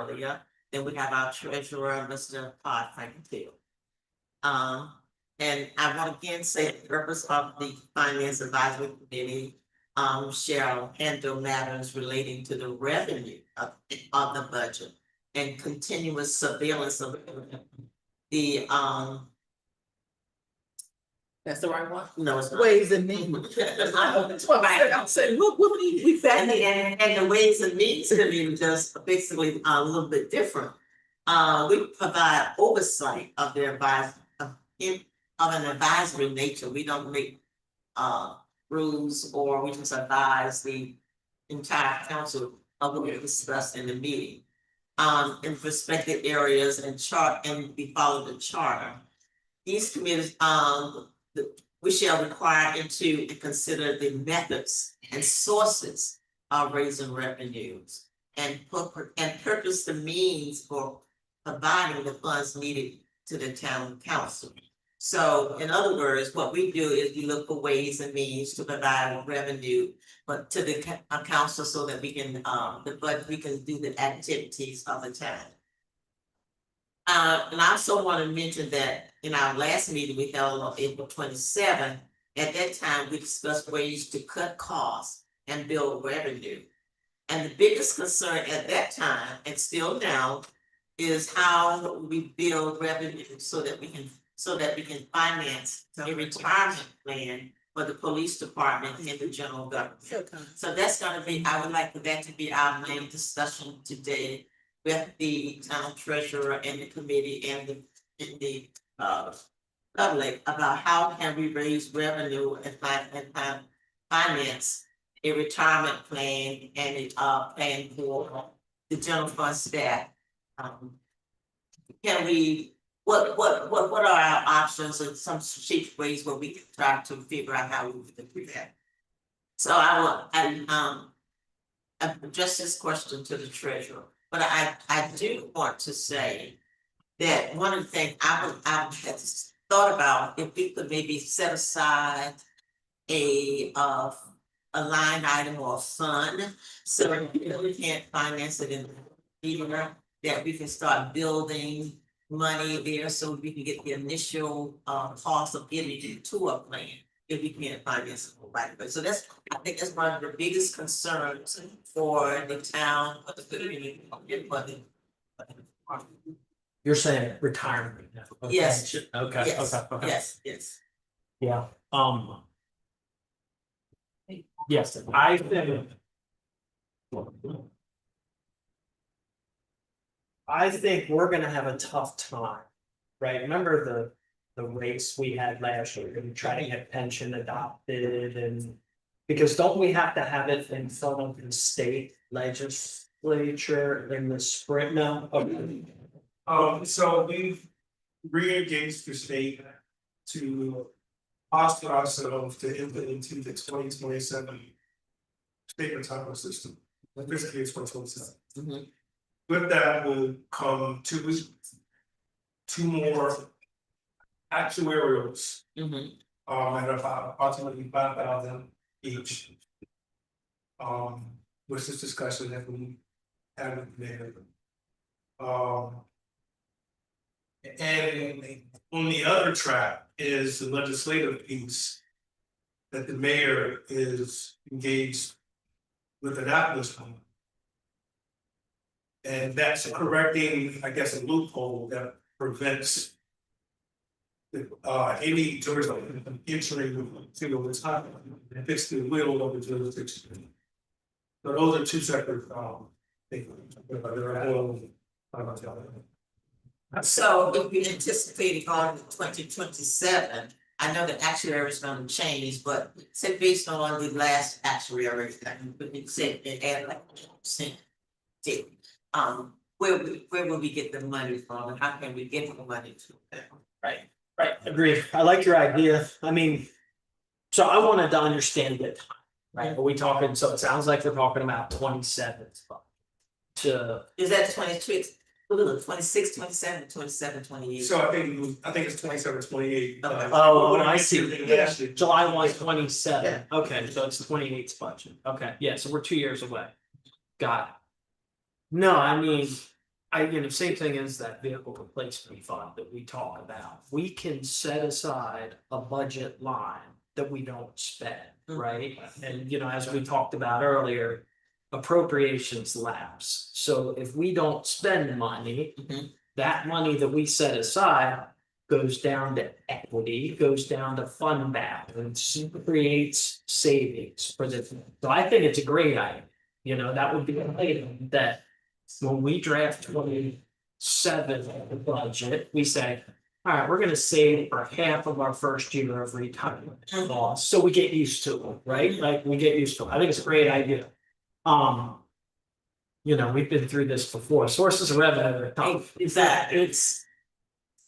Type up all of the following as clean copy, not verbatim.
earlier. Then we have our treasurer, Mr. Todd Frankenfield. And I want to again say the purpose of the Finance Advisory Committee shall handle matters relating to the revenue of the budget and continuous surveillance of the That's the right one. no, it's not. Ways and means. That's what I said, what we found And the Ways and Means Committee just basically a little bit different. We provide oversight of their of an advisory nature. We don't make rules, or we just advise the entire council of what we discussed in the meeting. In respective areas and we follow the charter. These committees, we shall require into and consider the methods and sources of raising revenues and purpose the means for providing the funds needed to the town council. So in other words, what we do is we look for ways and means to provide revenue, but to the council so that we can, we can do the activities of the town. And I also want to mention that in our last meeting we held on April 27th, at that time we discussed ways to cut costs and build revenue. And the biggest concern at that time, and still now, is how we build revenue so that we can finance a retirement plan for the police department and the general government. So that's gonna be, I would like for that to be our main discussion today with the town treasurer and the committee and the public about how can we raise revenue and finance a retirement plan and a plan for the general fund staff. Can we, what are our options and some strategic ways where we can try to figure out how we can do that? So I address this question to the treasurer, but I do want to say that one of the things I had thought about, if we could maybe set aside a line item or a fund, so that we can't finance it in the year, that we can start building money there so we can get the initial cost of getting into a plan if we can't finance it right away. So I think that's one of the biggest concerns for the town, for the community, for the You're saying retirement. Okay. Yes. Okay, yes, okay. yes. Yeah, yes, I think we're gonna have a tough time, right? Remember the race we had last year, we try to get pension adopted and. Because don't we have to have it in front of the state legislature in the spring now? Okay. So we've re-engaged the state to posture ourselves to enter into the 2027 state retirement system. Basically, it's 2027. With that will come two more actuarials. At about approximately 5,000 each. With this discussion that we had there. And on the other track is the legislative piece that the mayor is engaged with Annapolis on. And that's correcting, I guess, a loophole that prevents any jurisdiction entering to this time and fix the will of the jurisdiction. So those are two separate things. So if we anticipating on 2027, I know the actuary is gonna change, but say based on the last actuary, we said it add like 10%. Where will we get the money from and how can we get the money to them? Right, agreed. I like your idea. I mean, so I wanted to understand it, right? Are we talking, so it sounds like we're talking about 27. To, Is that 26, 26, 27, 27, 28? So I think it's 27, 28. Okay. oh, I see. Yeah. July 1, 27. Okay, so it's 28's budget. Okay, yeah, so we're 2 years away. Got it. No, I mean, Same thing as that vehicle replacement fund that we talk about. We can set aside a budget line that we don't spend, right? And, as we talked about earlier, appropriations lapse. So if we don't spend money, Mhm. that money that we set aside goes down to equity, goes down to fund balance, creates savings for the. So I think it's a great item. That would be an item that when we draft 27 of the budget, we say, all right, we're gonna save for half of our first year of retirement loss, so we get used to it, right? Like, we get used to it. I think it's a great idea. We've been through this before. Sources of revenue are tough. Exactly.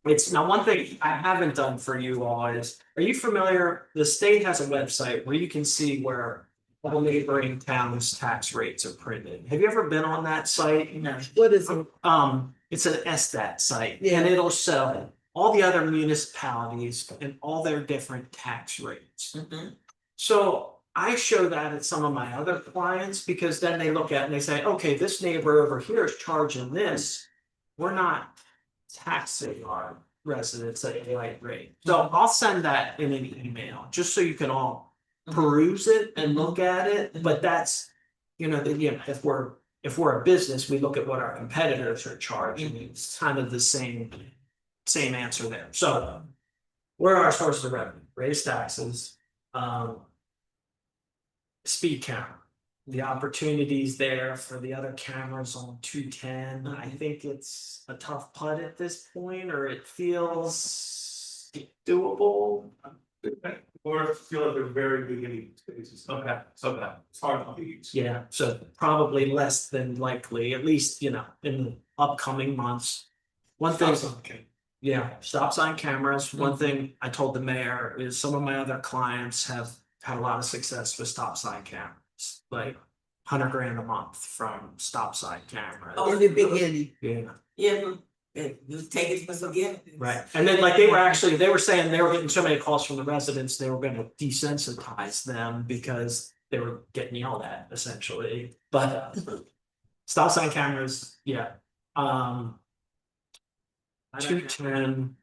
It's now one thing I haven't done for you all is, are you familiar? The state has a website where you can see where all neighboring towns' tax rates are printed. Have you ever been on that site? No. What is it? It's an SDAT site, Yeah. and it'll show all the other municipalities and all their different tax rates. Mhm. So I show that at some of my other clients, because then they look at it and they say, okay, this neighbor over here is charging this. We're not taxing our residents at the right rate. So I'll send that in an email, just so you can all peruse it and look at it, but that's. If we're a business, we look at what our competitors are charging, it's kind of the same answer there, so. Where are our sources of revenue? Raise taxes, speed camera. The opportunities there for the other cameras on 210, I think it's a tough putt at this point, or it feels doable. Or feel like they're very beginning stages. Okay. It's hard to beat. Yeah, so probably less than likely, at least, in the upcoming months. One thing, Okay. yeah, stop sign cameras. One thing I told the mayor is some of my other clients have had a lot of success with stop sign cameras, like $100,000 a month from stop sign cameras. Oh. In the beginning, Yeah, Yeah, you take it for forgiveness. right. And then they were saying they were getting so many calls from the residents, they were gonna desensitize them because they were getting yelled at essentially, but stop sign cameras, yeah. 210,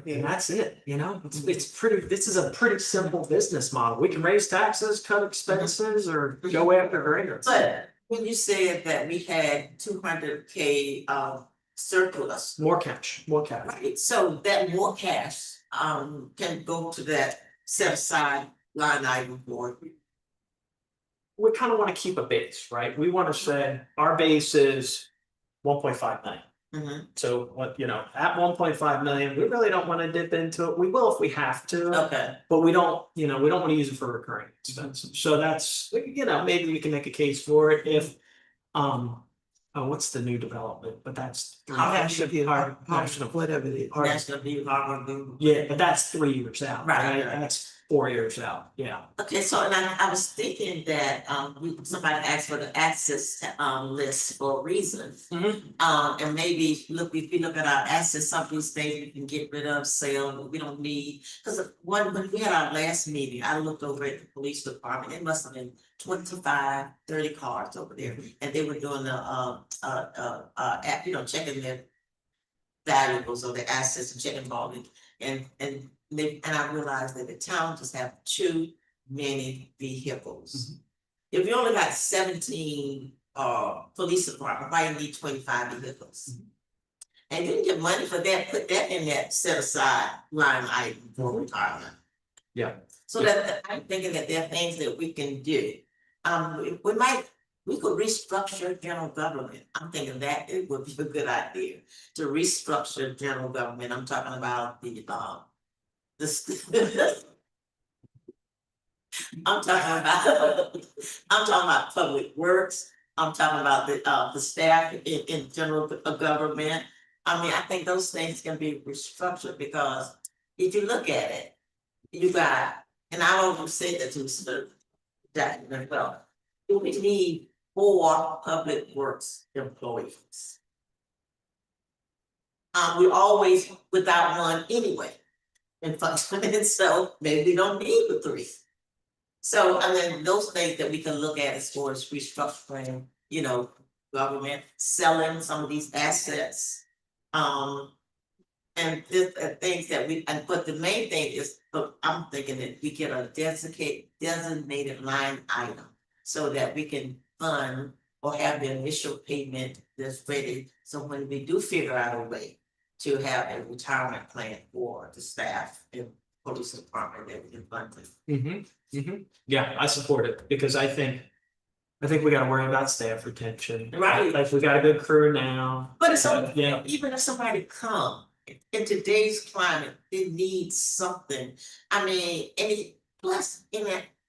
and that's it, this is a pretty simple business model. We can raise taxes, cut expenses, or go after graders. But when you said that we had 200K surplus, More cash. right, so that more cash can go to that set aside line item for. We kind of want to keep a base, right? We want to say our base is 1.5 million. Mhm. So at 1.5 million, we really don't want to dip into it. We will if we have to, Okay, but we don't want to use it for recurring expenses. So that's, maybe we can make a case for it if, what's the new development? But that's. National View, National. whatever it is. National View, Harvard, Google. Yeah, but that's 3 years out, Right. right? That's 4 years out, yeah. Okay, so and I was thinking that somebody asked for the access list for a reason. And maybe if we look at our assets, some of these things we can get rid of, sell, we don't need. Cause when we had our last meeting, I looked over at the police department, it must have been 25, 30 cars over there. And they were doing the app, checking their valuables or their assets and checking volume. And I realized that the town just have too many vehicles. If you only got 17 police department, why you need 25 vehicles? And you can get money for that, put that in that set aside line item for retirement. Yeah. So that I'm thinking that there are things that we can do. We could restructure general government. I'm thinking that it would be a good idea to restructure general government. I'm talking about I'm talking about public works. I'm talking about the staff in general government. I think those things can be restructured because if you look at it, you got, and I always say that to Mr. Jackson as well, we need 4 public works employees. We're always without one anyway. In function, so maybe we don't need the 3. So those things that we can look at as far as restructuring, government selling some of these assets. And just things that but the main thing is, but I'm thinking that we get a designated line item. So that we can fund or have the initial payment that's ready, so when we do figure out a way to have a retirement plan for the staff in police department that we can fund it. Yeah, I support it because I think we gotta worry about staff retention. Right. Like we got a good crew now. But it's, Yeah, even if somebody come, in today's climate, they need something. I mean, plus,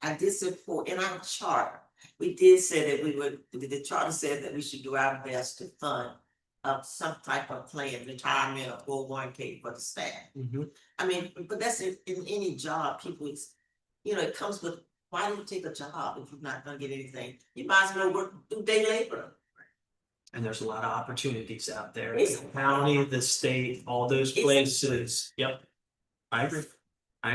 I did support, in our charter, we did say that the charter said that we should do our best to fund some type of plan, retirement or 401k for the staff. Mhm. I mean, but that's in any job, people, it comes with, why do you take a job if you're not gonna get anything? You might as well work, do day labor. And there's a lot of opportunities out there, Yes. the county, the state, all those It's- places, yep. I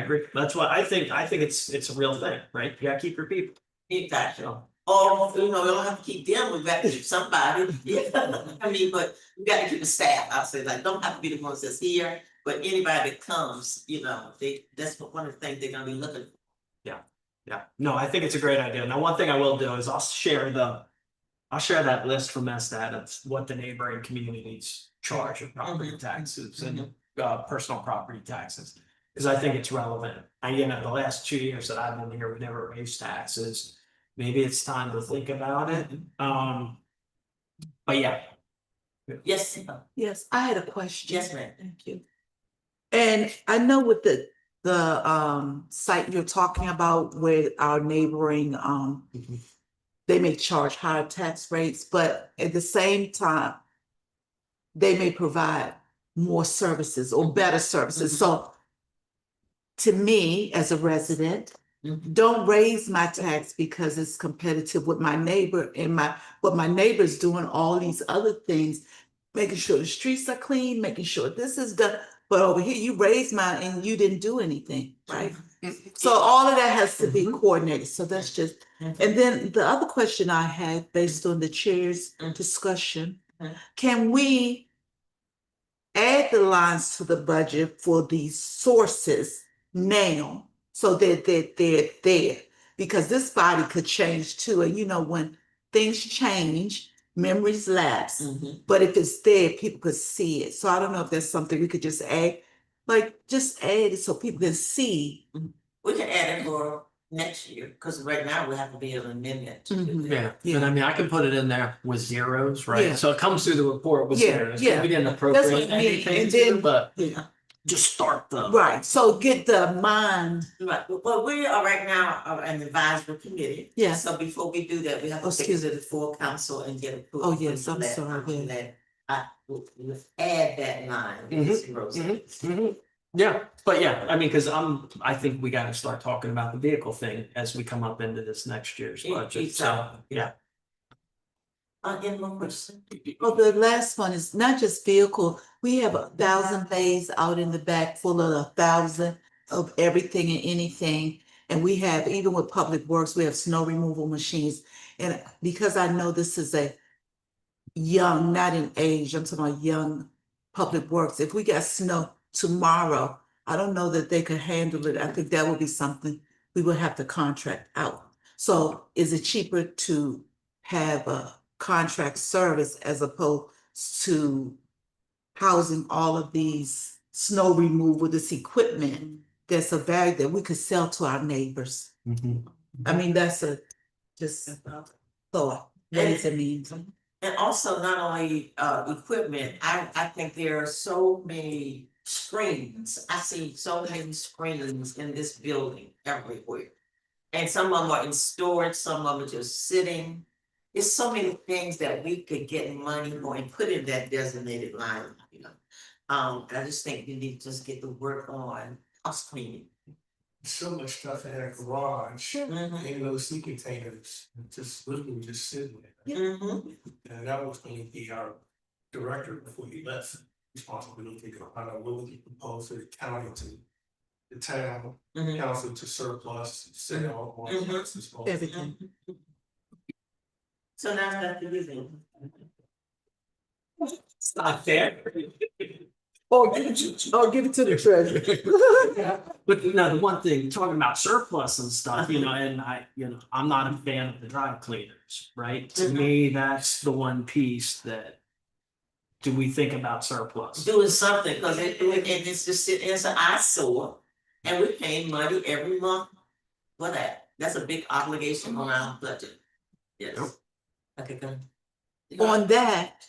agree, that's why I think it's a real thing, right? You gotta keep your people. Exactly. So, Or, you don't have to keep them, we got to keep somebody, yeah, I mean, but we gotta keep the staff, I'll say, like, don't have to be the ones that's here, but anybody that comes, that's one of the things they're gonna be looking for. yeah, no, I think it's a great idea. Now, one thing I will do is I'll share that list from MSTAT of what the neighboring communities charge of property taxes and personal property taxes. Cause I think it's relevant. The last 2 years that I've been here, we never raised taxes. Maybe it's time to think about it. But yeah, Yes, Yes, I had a question. yes, ma'am. Thank you. And I know with the site you're talking about with our neighboring, they may charge higher tax rates, but at the same time, they may provide more services or better services. So to me, as a resident, don't raise my tax because it's competitive with my neighbor and what my neighbor's doing, all these other things, making sure the streets are clean, making sure this is done. But over here, you raised mine and you didn't do anything, right? So all of that has to be coordinated. So that's just, and then the other question I had based on the chair's discussion, can we add the lines to the budget for these sources now so that they're there? Because this body could change too. And when things change, memories lapse. But if it's there, people could see it. So I don't know if there's something we could just add, just add it so people can see. We can add it for next year, because right now we have to be an amendment. to do that. yeah, and I mean, I can put it in there with zeros, right? Yeah. So it comes through the report with Yeah, zeros. yeah. We didn't That's appropriate what I mean. anything And to, then- but Yeah. just start the. Right. So get the mind. Right, well, we are right now an advisory committee. Yeah. So before we do that, we have Oh, to take it excuse to the full council and get approval. Oh, yes, I'm Let- sorry, yeah. let- we'll add that line. Yeah, but yeah, I mean, cause I think we gotta start talking about the vehicle thing as we come up into this next year's budget, so, Exactly. yeah. Any more questions? Well, the last one is not just vehicle. We have 1,000 bays out in the back full of 1,000 of everything and anything. And we have, even with Public Works, we have snow removal machines. And because I know this is a young, not in age, I'm talking about young Public Works. If we got snow tomorrow, I don't know that they could handle it. I think that would be something we would have to contract out. So is it cheaper to have a contract service as opposed to housing all of these snow removal, this equipment that's a value that we could sell to our neighbors? I mean, that's just thought, ways and means. And also not only equipment, I think there are so many screens. I see so many screens in this building everywhere. And some of them are in storage, some of them are just sitting. There's so many things that we could get money for and put in that designated line, I just think we need to just get the work on house cleaning. So much stuff in that garage, Mhm. in those sea containers, just literally just sitting there. Mhm. And that was going to be our director before he left, responsibility to find out what we could propose to the county, to the town, Mhm. council to surplus, sell, or Mhm. disposal. Everything. So now that's the reason. It's not fair. Or give it to the treasurer. But no, the one thing, talking about surplus and stuff, and I'm not a fan of the dry cleaners, right? To me, that's the one piece that, do we think about surplus? Doing something, because it's just sitting as an eyesore, and we're paying money every month for that. That's a big obligation on our budget. Yes. Okay, good. On that,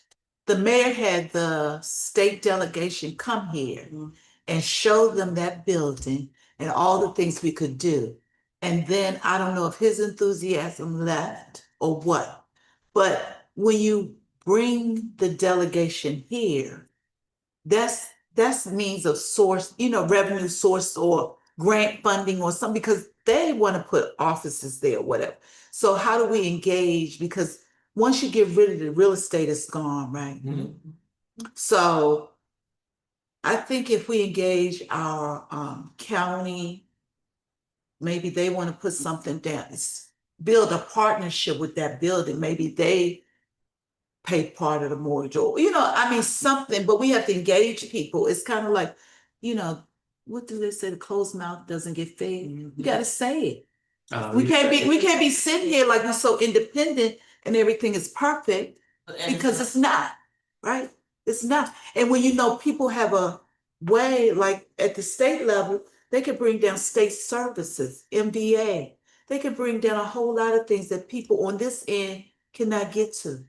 the mayor had the state delegation come here and show them that building and all the things we could do. And then I don't know if his enthusiasm left or what, but when you bring the delegation here, that's means of source, revenue source or grant funding or something, because they want to put offices there or whatever. So how do we engage? Because once you get rid of the real estate, it's gone, right? So I think if we engage our county, maybe they want to put something down, build a partnership with that building. Maybe they pay part of the mortgage or, something, but we have to engage people. It's kind of like, what do they say? The closed mouth doesn't get fed. You gotta say it. We can't be sitting here like we're so independent and everything is perfect, because it's not, right? It's not. And when people have a way, like at the state level, they can bring down state services, MDA. They can bring down a whole lot of things that people on this end cannot get to.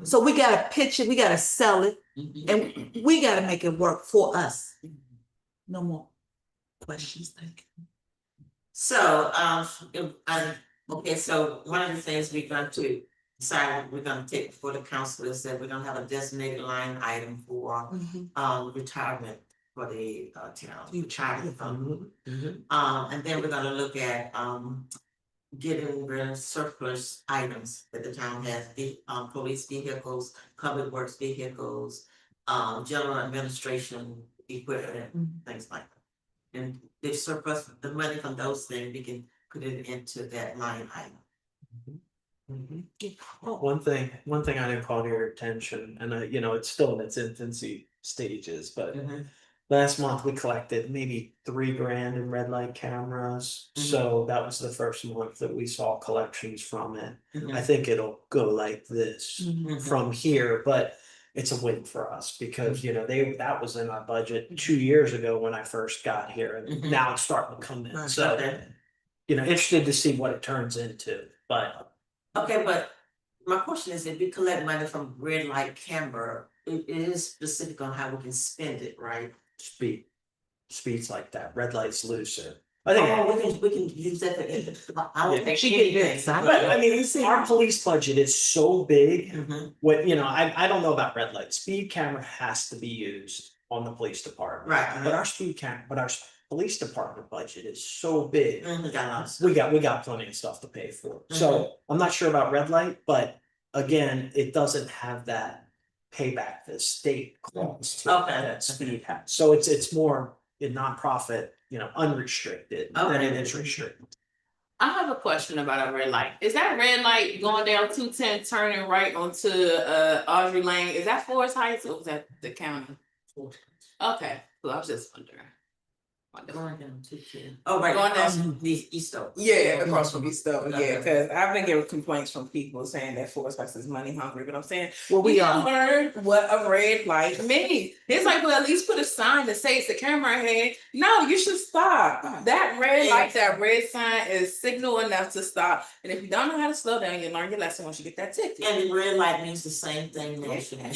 So we gotta pitch it, we gotta sell it, and we gotta make it work for us. No more questions, thank you. So, okay, so one of the things we're going to decide, we're gonna take before the council is that we're gonna have a designated line item for retirement for the town, retirement fund. And then we're gonna look at getting rid of surplus items that the town has, the police vehicles, public works vehicles, general administration equipment, things like that. And if surplus the money from those things, we can put it into that line item. One thing I didn't call to your attention, and it's still in its infancy stages, but last month we collected maybe $3,000 in red light cameras. So that was the first month that we saw collections from it. I think it'll go like this from here, but it's a win for us because that was in our budget 2 years ago when I first got here, and now it's starting to come in. So interested to see what it turns into. But okay, but my question is, if we collect money from red light camera, it is specific on how we can spend it, right? speeds like that, red light's looser. I think we can use that for, I don't think She get anything. excited. But I mean, our police budget is so big. What I don't know about red light. Speed camera has to be used on the police department. Right. But our police department budget is so big. Mhm. We got plenty of stuff to pay for. So I'm not sure about red light, but again, it doesn't have that payback that state clause to Okay. that speed has. So it's more in nonprofit, unrestricted than it is restricted. I have a question about a red light. Is that red light going down 210, turning right onto Audrey Lane? Is that Forest Heights or was that the county? Okay, so I was just wondering. Going down to 10. Oh, right, Going across down. from the East Oak. Yeah, across from East Oak. Okay. Yeah, because I've been getting complaints from people saying that Forest Heights is money hungry, but I'm saying Well, we we are. learned what a red light means. It's like, well, at least put a sign that says the camera ahead. No, you should stop. That red light, that red sign is signal enough to stop. And if you don't know how to slow down, you learn your lesson once you get that ticket. And the red light means the same thing nationally.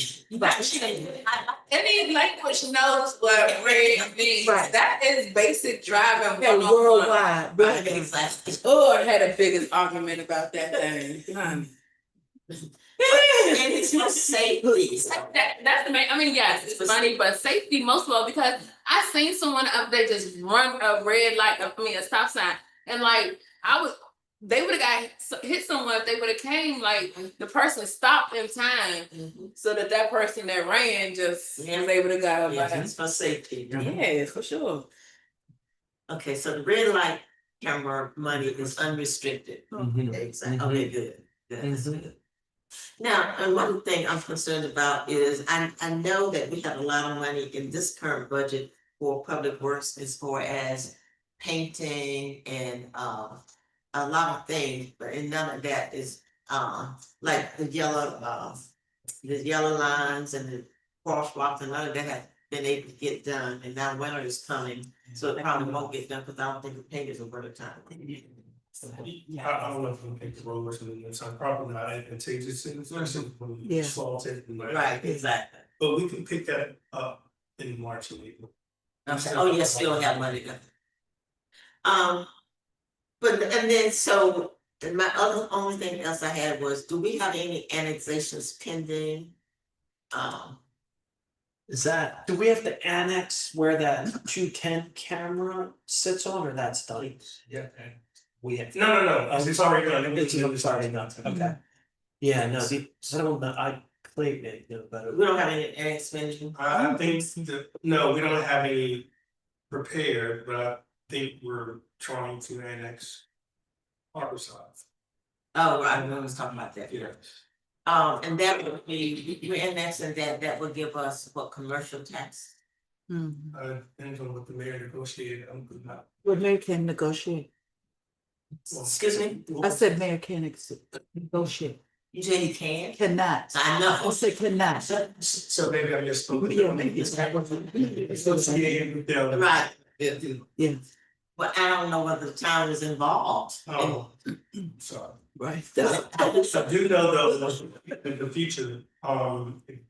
Any language knows what red means. Right. That is basic driving. Yeah, 101. worldwide, Right, right? exactly. Oh, I had a biggest argument about that thing. Honey. And it's for safety. That's the main. I mean, yes, it's funny, but safety most of all because I seen someone up there just run a red light. A stop sign, and like they would have got hit someone if they would have came. Like the person stopped in time, so that person that ran just was able to go. Yes, it's for safety. Yeah, for sure. Okay, so the red light camera money is unrestricted. Exactly. Okay, good. That's Mhm. good. Now, and one thing I'm concerned about is, I know that we have a lot of money in this current budget for public works as far as painting and, a lot of things, but and none of that is, like the yellow lines and the crosswalks, and none of that has been able to get done, and now winter is coming, so it probably won't get done, because I don't think the paint is a winter time. I don't know if we can pick the rollers and it's probably not advantageous in especially when Yeah. you salted. Right, exactly. But we can pick that up in March and April. Okay, oh, yes, we don't have money to. But, and then, so, and my only thing else I had was, do we have any annexations pending? Is that, do we have to annex where that 210 camera sits on, or that's done? Yeah. We have. No, it's already done. It's already done, okay. Yeah, no, I don't know, I claimed it, you know, but. We don't have any annexation. I think no, we don't have any prepared, but I think we're trying to annex Harborside. Oh, right, we was talking about that. Yes. And that would be, we're annexing that would give us what, commercial tax? Mhm. Depends on what the mayor negotiated, I'm not. Well, mayor can negotiate. Excuse me, I said mayor can negotiate, you say you can? cannot. I know. I said cannot. So maybe I just spoke. Yeah, maybe it's that one. Associated with them. Right, Yeah, but I don't know whether the town is involved. Oh, sorry. right. I do know though, in the future,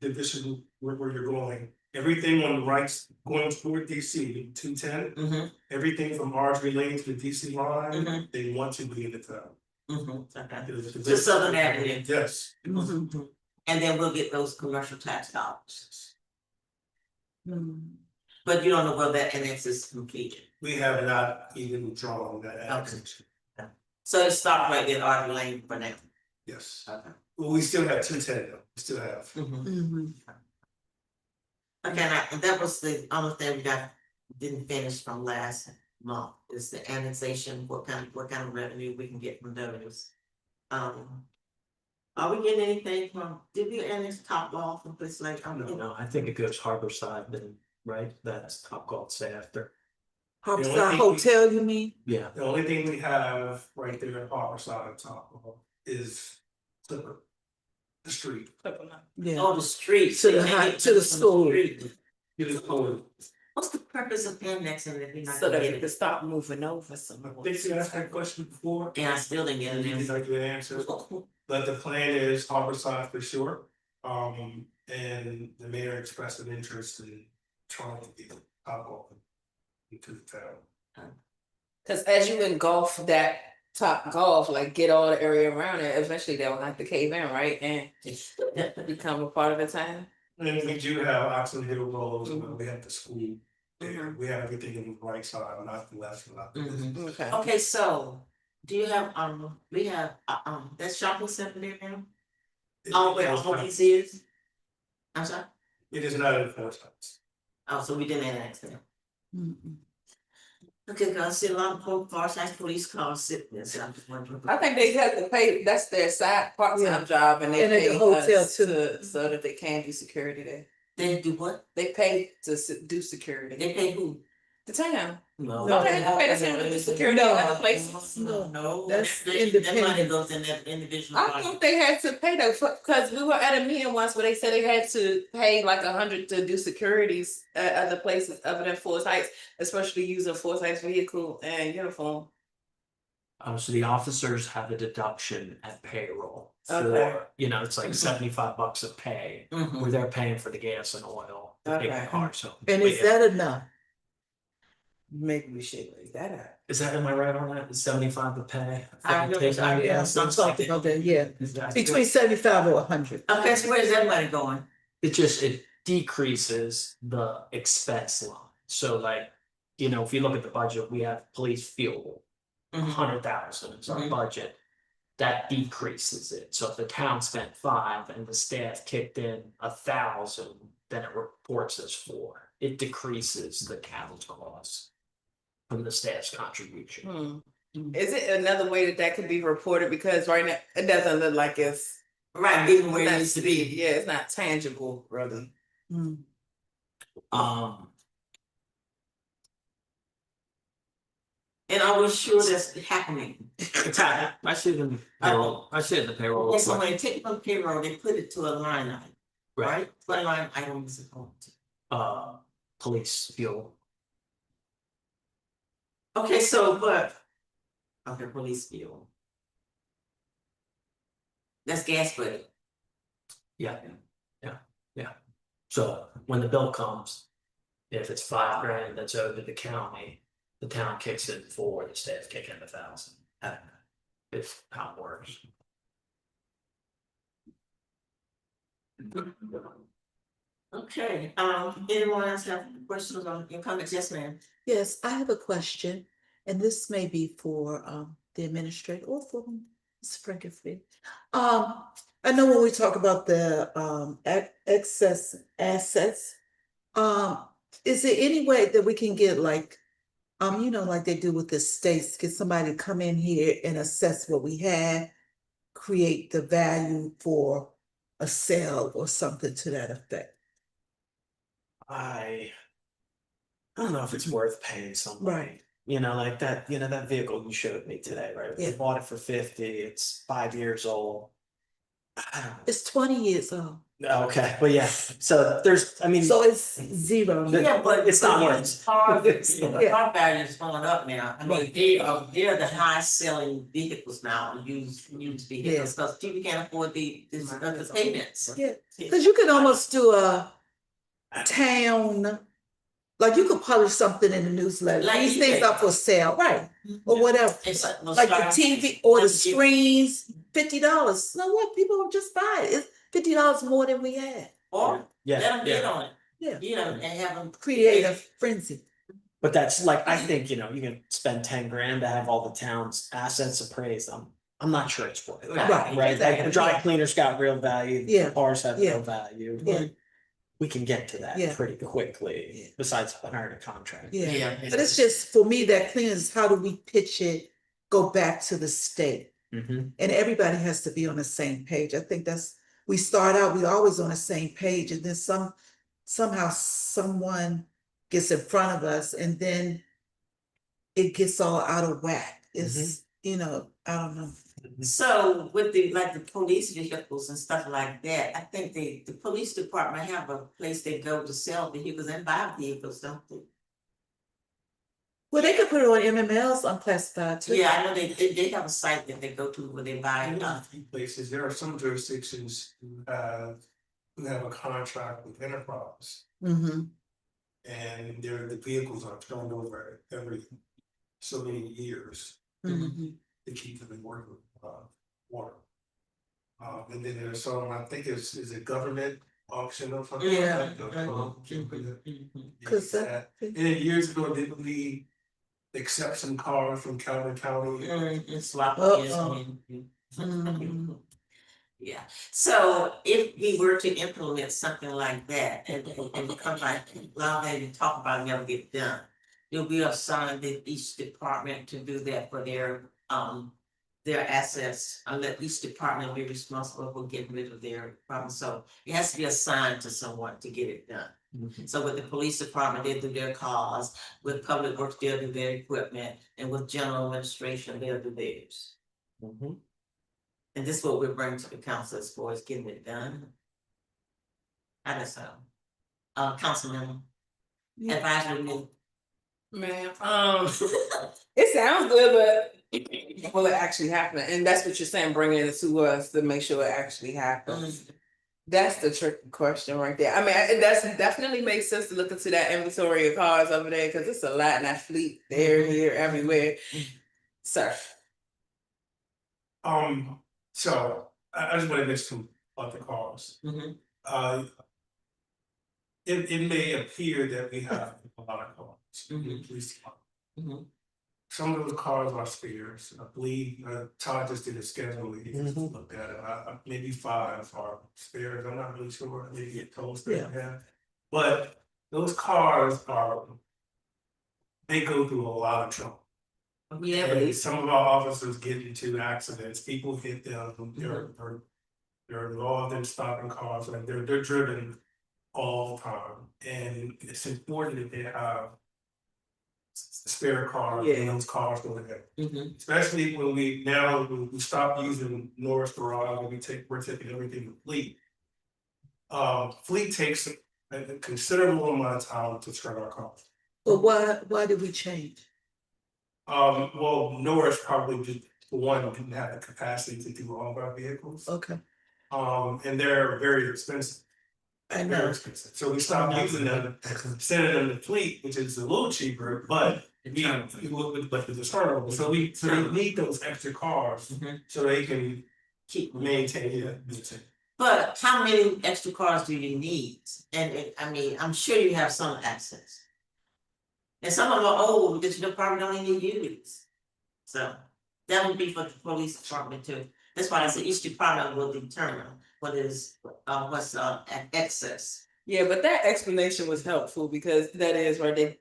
if this is where you're going, everything on the right going toward DC, 210, Mhm, everything from Marjorie Lane to the DC line, Mhm. they want to be in the town. okay. To Southern Avenue. Yes. Mhm. And then we'll get those commercial tax dollars. Mhm. But you don't know whether that annex is completed. We have not even drawn that annexation. So it stopped right there, Art Lane for now. Yes. Okay. Well, we still have 210 though, we still have. Mhm. Okay, and that was the only thing we didn't finish from last month, is the annexation, what kind of revenue we can get from those. Are we getting anything from, did we annex Top Golf and places like? No, I think it goes Harborside then, right? That's Top Golf's after. Harborside Hotel, you mean? Yeah. The only thing we have right there at Harborside on top of is the street. Yeah. Oh, the street. To the school. It is called. What's the purpose of annexing if you're not So gonna that get you can it? stop moving over I some. think you asked that question before. And I still didn't get Did it. I get an answer? But the plan is Harborside for sure. And the mayor expressed an interest in trying to get alcohol into the town. Cause as you engulf that top golf, like get all the area around it, eventually they'll have to cave in, right? And become a part of the town. And we do have Oxon Hill Road, we have the school there, we have everything in the right side, not the left, not the Mhm. Okay. Okay, so, do you have, we have, that shopping center there now? Oh, where all these is? I'm sorry? It is not enforcement. Oh, so we didn't annex them. Mhm. Okay, cause I see a lot of Forsyth police cars sitting there, so I'm just wondering. I think they have to pay, that's their side part-time Yeah. job and they And at the pay hotel, us too. so that they can do security there. They do what? They pay to do security. They pay who? The town. No. Don't they have to pay the town to do security in other places? No, That's that money independent. goes in that individual. I pocket. thought they had to pay though, cause we were at a meeting once where they said they had to pay like 100 to do securities at other places other than Forest Heights, especially using Forest Heights vehicle and uniform. So the officers have a deduction at payroll Okay. for, you know, it's like $75 a pay, Mhm. where they're paying for the gas and oil to take the Okay. car, so. And but is yeah. that enough? Maybe we should raise that up. Is that, am I right on that? Is 75 a pay? I know, Take I- my Yeah, gas? I'm talking about that, yeah. Is that- Between 75 or 100. Okay, so where's that money going? it decreases the expense line. So like, you know, if you look at the budget, we have police fuel, Mhm. 100,000 is our Mhm. budget. That decreases it. So if the town spent 5 and the staff kicked in 1,000, then it reports as 4. It decreases the town's cost from the staff's contribution. Is it another way that that could be reported? Because right now, it doesn't look like it's. Right, getting where it not needs to be. Yeah, it's not tangible, really. Mm. And are we sure that's happening? I see the payroll, I see the payroll. Okay, so when they take it from payroll, they put it to a line item, Right, right? What line item is it going to? police fuel, Okay, so but. Okay, police fuel. That's gas budget. yeah, yeah. So when the bill comes, if it's $5,000 that's owed to the county, the town kicks in 4, the staff kick in 1,000. It's how it works. Okay, anyone else have questions on your comments? Yes, ma'am. Yes, I have a question, and this may be for the administrator or for Ms. Frankenfield. I know when we talk about the excess assets, is there any way that we can get like, like they do with the states, get somebody to come in here and assess what we have, create the value for a sale or something to that effect? I don't know if it's worth paying somebody. Right. Like that, that vehicle you showed me today, right? We Yeah. bought it for 50, it's 5 years old. I don't know. It's 20 years old, Okay, but yeah, so so it's zero. Yeah, but it's not worth it. Car value is going up now. I mean, they're the highest selling vehicles now, used vehicles, because people can't afford the payments. Yeah, because you can almost do a town, like you could publish something in the newsletter, Like these you things did. are for sale, right? Or whatever, It's like the TV or the screens, $50. You know what, people will just buy it, it's $50 more than we had. Or let them bid Yeah, on it, Yeah, and have them. create a frenzy. but that's like, I think, you can spend 10 grand to have all the town's assets appraised. I'm not sure it's worth it. Right. Right, like the Exactly. dry cleaner's got real value, Yeah. the cars have Yeah. real value. Yeah. We can get to that Yeah. pretty quickly, Yeah. besides hiring a contract. Yeah, but it's just, for me, that cleans, how do we pitch it, go back to the state? Mhm. And everybody has to be on the same page. I think we start out, we always on the same page, and then somehow someone gets in front of us, and then it gets all out of whack. It's, I don't know. So with the police vehicles and stuff like that, I think the police department have a place they go to sell vehicles and buy vehicles, don't they? Well, they could put it on MMLs unclassified too. Yeah, I know they have a site that they go to where they buy. In a few places, there are some jurisdictions who have a contract with Enterprise. Mm-hmm. And the vehicles are turned over every so many years Mm-hmm. to keep them in working water. And then there's some, I think is a government auction or something. Yeah. Like that, Cause that. And then years ago, didn't we accept some cars from Calvin County? It's like. Uh-oh. Mhm. Yeah, so if we were to implement something like that and come back, allow them to talk about it, never get done. You'll be assigned each department to do that for their assets, and let each department be responsible for getting rid of their problems. So it has to be assigned to someone to get it done. So with the police department, they do their cars, with public works, they'll do their equipment, and with general administration, they'll do theirs. Mhm. And this is what we're bringing to the council as far as getting it done. How does that sound? Councilman. Advisory committee. Man, it sounds good, but will it actually happen? And that's what you're saying, bringing it to us to make sure it actually happens. That's the tricky question right there. I mean, that's definitely makes sense to look into that inventory of cars over there, because it's a lot in that fleet there, here, everywhere. Sir. So I just want to mention about the cars. Mhm. It may appear that we have a lot of cars in the Mhm. police department. Mhm. Some of those cars are spares. I believe Todd just did a schedule. He just Mhm. looked at it. Maybe 5 are spares. I'm not really sure. Maybe get told Yeah. But those cars they go through a lot of trouble. Yeah, And some of our officers get into accidents, people hit them, they're involved in stopping cars, like they're driven all the time. And it's important that they have spare cars, and those cars go ahead. Mhm. Especially when we stop using Norris Garage and we're taking everything to Fleet. Fleet takes a considerable amount of time to turn our cars. But why did we change? Well, Norris probably just, for one, didn't have the capacity to do all of our vehicles. Okay, And they're very expensive. I Very know. expensive. So we stopped using them, sending them to Fleet, which is a little cheaper, but but the discernible. So they need those extra cars Mhm. so they can Keep maintain it. But how many extra cars do you need? And I mean, I'm sure you have some access. And some of them are old because you probably don't even use. So that would be for the police department too. That's why I said each department will determine what's at excess. Yeah, but that explanation was helpful because that is where they,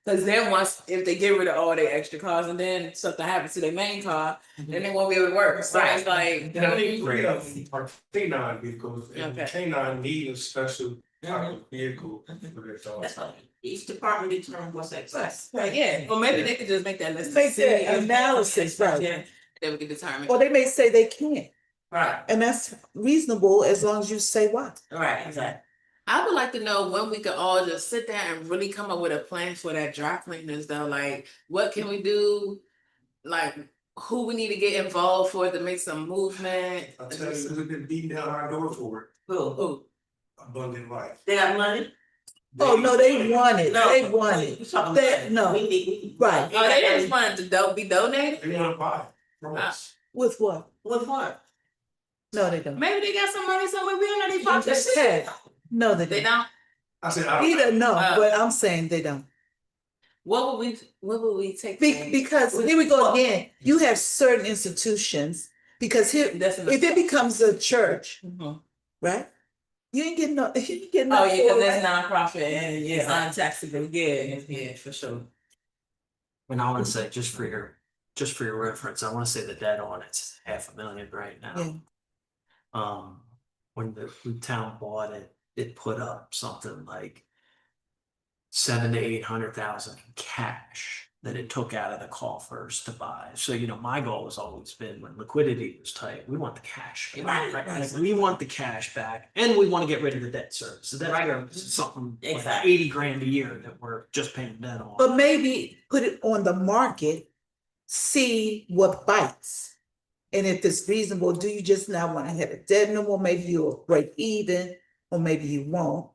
because then once, if they get rid of all their extra cars and then something happens to their main car, then they won't be able to work. So it's like, And I think three of them are K9 vehicles, and Okay. K9 need a special type of vehicle for their dogs. That's why each department determines what's excess. Right, yeah, or maybe they could just make that list. Make that analysis, right. Yeah, that we could determine. Or they may say they can't, Right, and that's reasonable as long as you say why. right, exactly. I would like to know when we could all just sit down and really come up with a plan for that dry cleaners though, like, what can we do? Like, who we need to get involved for to make some movement? I'll tell you, we've been beating down our door for it, Who? Abundant Life. They got money? Oh, no, they want it, No. they want it. we talking They- money. no. We need. Right. Oh, they just wanted to be donated? They wanna buy it from us. With what? With what? No, they don't. Maybe they got some money somewhere, we don't know they You pocket. just said, no, they They don't. don't? I said, I don't. Either no, Oh. but I'm saying they don't. What would we take? Because here we go again, you have certain institutions, because here, That's if it becomes a church, Mhm. right? You ain't getting no, you ain't getting no. Oh, yeah, cause for it, that's right? nonprofit and it's untaxable, yeah, for sure. And I wanna say, just for your reference, I wanna say the debt on it's $500,000 right Yeah. now. When the town bought it, it put up something like 700,000 to 800,000 in cash that it took out of the coffers to buy. So, my goal has always been when liquidity was tight, we want the cash back. Right. Like, we want the cash back and we want to get rid of the debt service. So Right. that's something like Exactly. 80 grand a year that we're just paying debt on. But maybe put it on the market, see what bites. And if it's reasonable, do you just not wanna have a debt no more? Maybe you'll break even, or maybe you won't.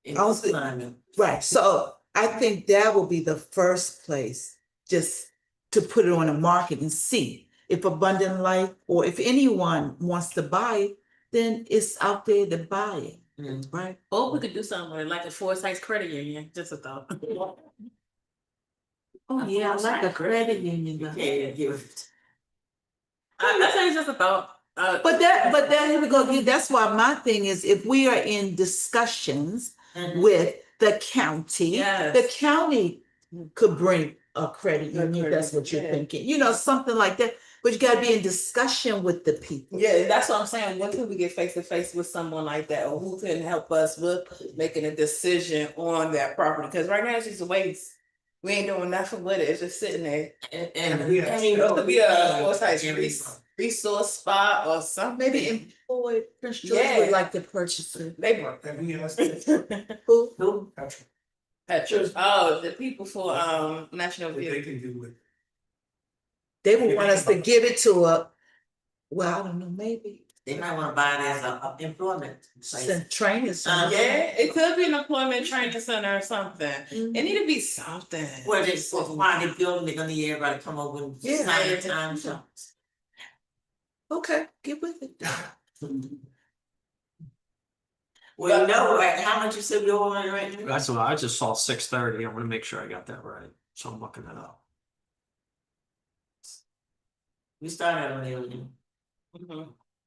In I this was- climate. Right, so I think that will be the first place, just to put it on the market and see if Abundant Life or if anyone wants to buy it, then it's out there to buy it, Mm. right? Or we could do something with it, like a Forsyth credit union, just a thought. Oh, yeah, I like a credit union. though. Yeah, give. I say it's just a thought. But here we go again, that's why my thing is, if we are in discussions Mhm. with the county, Yes. the county could bring a credit union, if that's what you're Yeah. thinking, something like that. But you gotta be in discussion with the people. Yeah, that's what I'm saying. When could we get face to face with someone like that, or who can help us with making a decision on that property? Because right now it's just a waste. We ain't doing nothing with it. It's just sitting there. And we and have- you know, It could be a Forsyth Yeah. resource spot or something. Maybe employed, Prince George Yeah. would like to purchase it. labor. And we asked Who? Who? Patrick Petrus. Oh, the people for National what they View. can do with. They would want us to give it to well, I don't know, maybe They might wanna buy it as a employment. place. some training center. Yeah, it could be an employment training center or something. Mhm. It need to be something. Where they, while they building, they're gonna need everybody to come over and Yeah. sign their time sheets. Okay, get with it. Well, you know, right, how much you said we owe on it right now? That's what I just saw 630. I want to make sure I got that right. So I'm looking it up. We started on $1 million.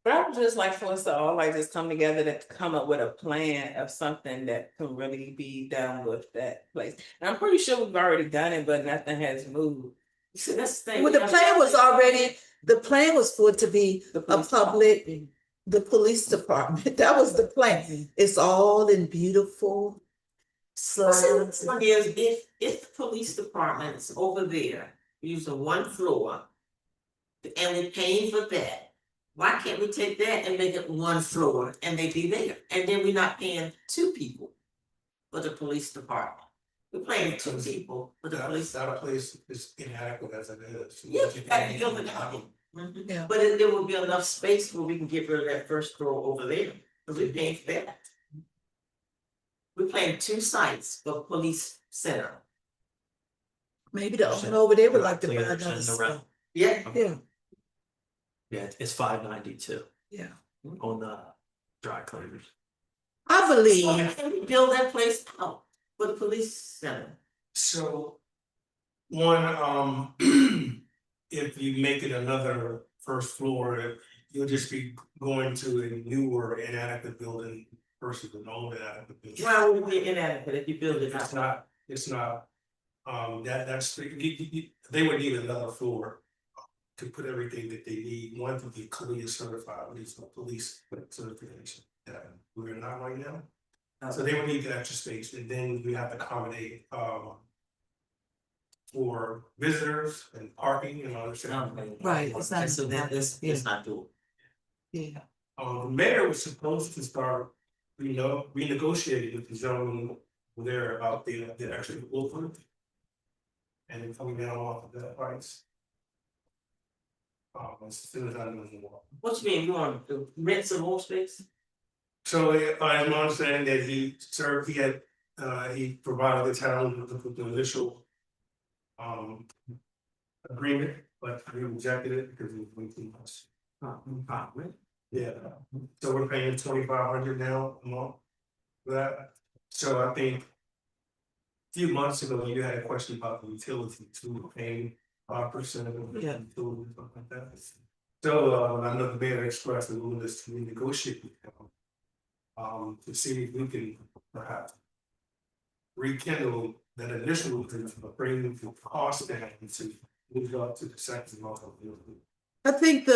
But I would just like for us to all like just come together to come up with a plan of something that can really be done with that place. And I'm pretty sure we've already done it, but nothing has moved. See, that's the thing. Well, the plan was already, the plan was for it to be The a police public, the police department, that was the plan. It's all in beautiful Well, see, the slides. thing is, if the police department's over there using one floor. And we're paying for that, why can't we take that and make it one floor and they be there, and then we're not paying two people. For the police department, we're paying two people for the police. That place is inadequate as it is. Yeah, you got to build it out. Yeah. But there will be enough space where we can get rid of that first floor over there, because we're paying for that. We're playing two sites for police center. Maybe the owner over there would like to buy Clear another and the stuff. rent. Yeah. Yeah, Yeah, it's $592 yeah. on the dry cleaners. I believe, Can we build that place out for the police center? So, one, if you make it another first floor, you'll just be going to a newer inadequate building versus an old inadequate building. Why would it be inadequate if you build it out? It's not, that's, they would need another floor. To put everything that they need, one to be clearly certified, at least for police certification, that we're not right now. So they would need that extra space, and then we have to accommodate, for visitors and parking and all that. right, it's not. So that it's not doable. Yeah, The mayor was supposed to start, renegotiating with the gentleman there about the actual open. And then coming down off of that price. As soon as I know more. What you mean, you want to rent some more space? So, I'm understanding that he served, he provided the town with the initial. Agreement, but we rejected it because it was way too much. Yeah, so we're paying $2,500 now a month for that, so I think. A few months ago, you had a question about the utility too, paying 5% of the Yeah. utility, stuff like that. So, I know the mayor expressed a willingness to renegotiate with them. To see if we can perhaps. Rekindle that initial, bring the cost down to move up to the second level. I think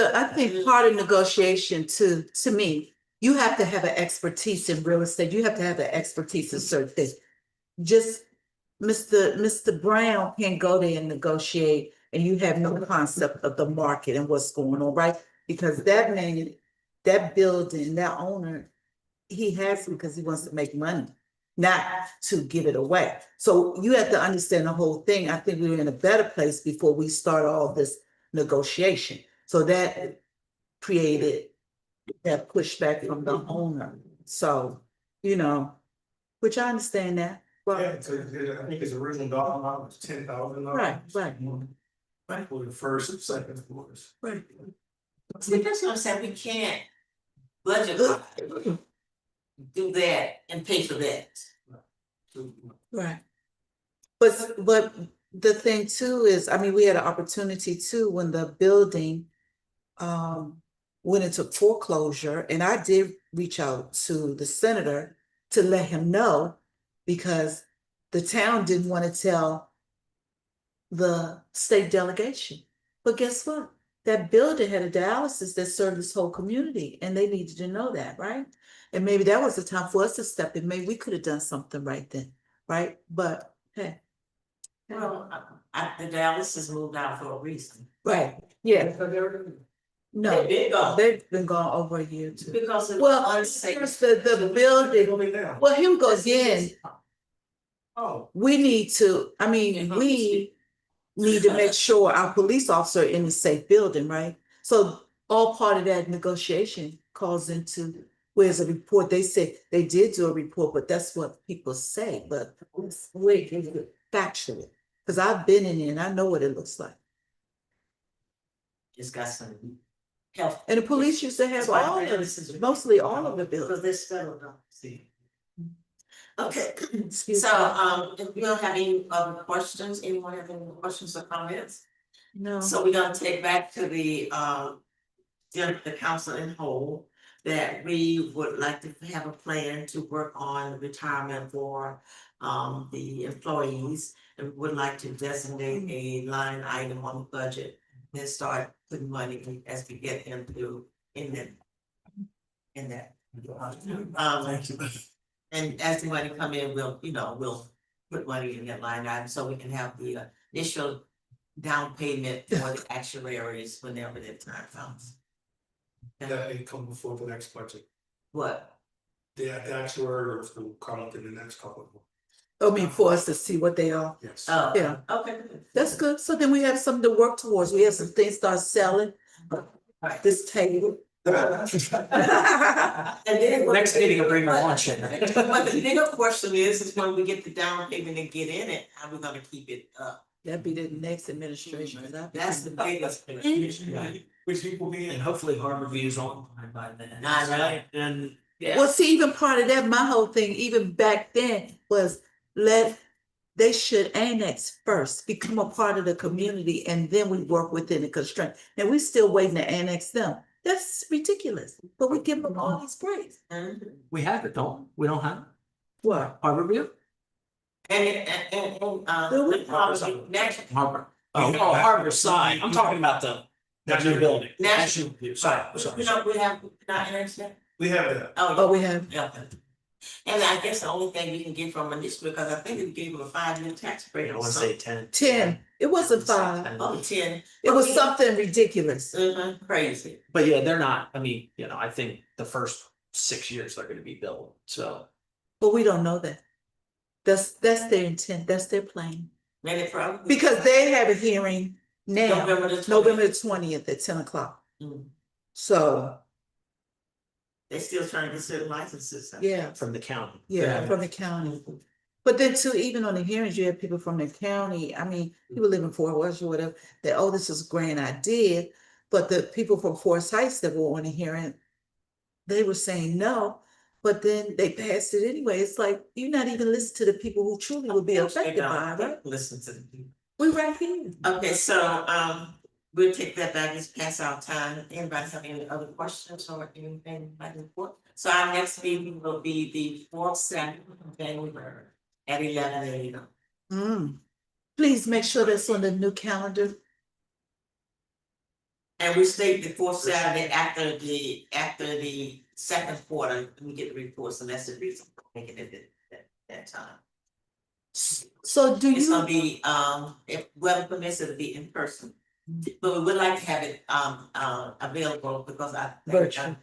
part of negotiation to me, you have to have an expertise in real estate, you have to have an expertise in certain things. Just Mr. Brown can't go there and negotiate and you have no concept of the market and what's going on, right? Because that man, that building, that owner, he has it because he wants to make money, not to give it away. So you have to understand the whole thing. I think we were in a better place before we start all this negotiation. So that created that pushback from the owner. So, which I understand that. Yeah, so I think his original dollar amount was $10,000. Right. For the first and second floors. Right. See, that's what I'm saying, we can't budget do that and pay for that. Right. But the thing too is, I mean, we had an opportunity too, when the building went into foreclosure, and I did reach out to the senator to let him know, because the town didn't want to tell the state delegation. But guess what? That building had a dialysis that served this whole community, and they needed to know that, right? And maybe that was the time for us to step in. Maybe we could have done something right then, right? But hey. Well, the dialysis moved out for a reason. Right, yeah. No, They've been gone. they've been gone over a year too. Because of Well, unsafe. first the building, Going down. well, here we go again. Oh, We need to, I mean, we need to make sure our police officer in a safe building, right? So all part of that negotiation calls into, where's a report? They say they did do a report, but that's what people say, but wait, is it factual? Because I've been in there and I know what it looks like. It's got some health. And the police used to have all of, mostly all of the Because buildings. this federal don't see. Okay, Excuse so, me. if we don't have any other questions, anyone have any questions or comments? No. So we're gonna take back to the council in whole. that we would like to have a plan to work on retirement for the employees. And we would like to designate a line item on the budget, then start putting money as we get into in that. And as the money come in, we'll put money in that line item so we can have the initial down payment for the actuaries whenever that time comes. That may come before the next budget. What? The actuaries will come up in the next couple of months. I mean, for us to see what they are. Yes. Oh, Yeah. okay. That's good. So then we have something to work towards. We have some things start selling. This table. And then Next meeting, I'll bring my lunch in. But the bigger question is when we get the down payment and get in it, how we gonna keep it up? That'd be the next administration. 'Cause I've been- That's the biggest. Right. Which people be And in. hopefully Harbor View's online by then. I know. Right? And yeah. Well, see, even part of that, my whole thing, even back then, was they should annex first, become a part of the community, and then we work within the constraint. And we still waiting to annex them. That's ridiculous, but we give them all these breaks. We have it, don't we? We don't have it? What? Harbor View? And national, Harbor. Oh, Harbor side. I'm talking about the new building. National. View. Sorry. we have not announced We have that. Oh, we have, Yeah. And I guess the only thing we can get from it is because I think we gave them a 5-year tax break I or want to something. say 10. 10. It wasn't 5. Oh, 10. It was something ridiculous. Crazy. But yeah, they're not, I mean, I think the first 6 years they're gonna be built, so. But we don't know that. That's their intent, that's their plan. And it probably. Because they have a hearing now, November the 20th. November the 20th at 10 o'clock. Mm. So, They still trying to get certain licenses. yeah, From the county. yeah, from the county. But then too, even on the hearings, you have people from the county, I mean, people live in Fort Worth or whatever, that, oh, this is a grand idea. But the people from Forest Heights that were on the hearing, they were saying no, but then they passed it anyway. It's like, you're not even listening to the people who truly will be affected by it, right? Listen to the people. We right here. Okay, so we'll take that back, it's past our time. Anybody have any other questions or anything like that? So our next meeting will be the 4th Saturday of January at 11 a.m. Please make sure that's on the new calendar. And we state the 4th Saturday after the second quarter, we get the reports, and that's the reason for making it at that time. So do It's gonna you, be, if weather permits, it'll be in person. But we would like to have it, available because I think, Virtual.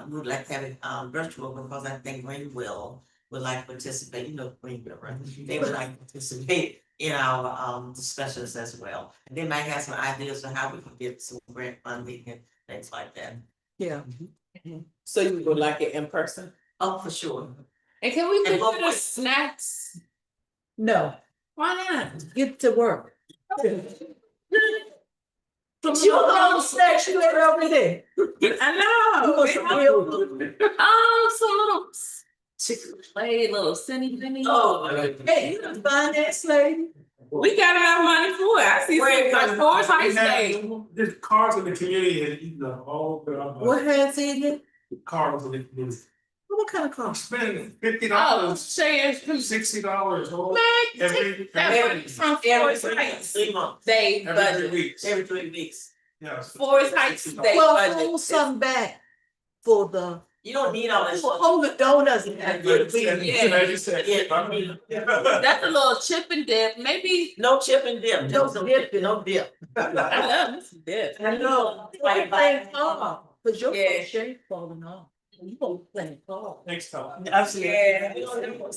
we would like to have it, virtual because I think Greenville would like to participate, Greenville, right? They would like to participate in our, discussions as well. And they might have some ideas on how we can get some grant funding and things like that. yeah, So you would like it in person? Oh, for sure. And can we And consider what- snacks? no, Why not? get to work. Some You little- know, snacks you ate over there. I know. You want some real- Some little Chick-fil-A, little Cindy Penny. Oh, Hey, you done find that slave? We got enough money for it. I see Wait, some like Forest Heights We have- Day. There's cars in the community and eating the whole, What has in it? cars in the community. What kind of I'm cost? spending $50, Oh, shares. Man, $60. take that money from Forest Heights. 3 months, They Every 3 budget. weeks. every 3 weeks. Yes. Forest Heights Day Well, budget. hold some back for the, You don't need all that. hold the donuts. and that good food. That's a little chip and dip, maybe. No chip and dip, No no dip. dip, no dip. I love this dip. I know. Everything off, cause your Yeah. shape falling off. You gonna play it off. Next time. Absolutely. Yeah. We don't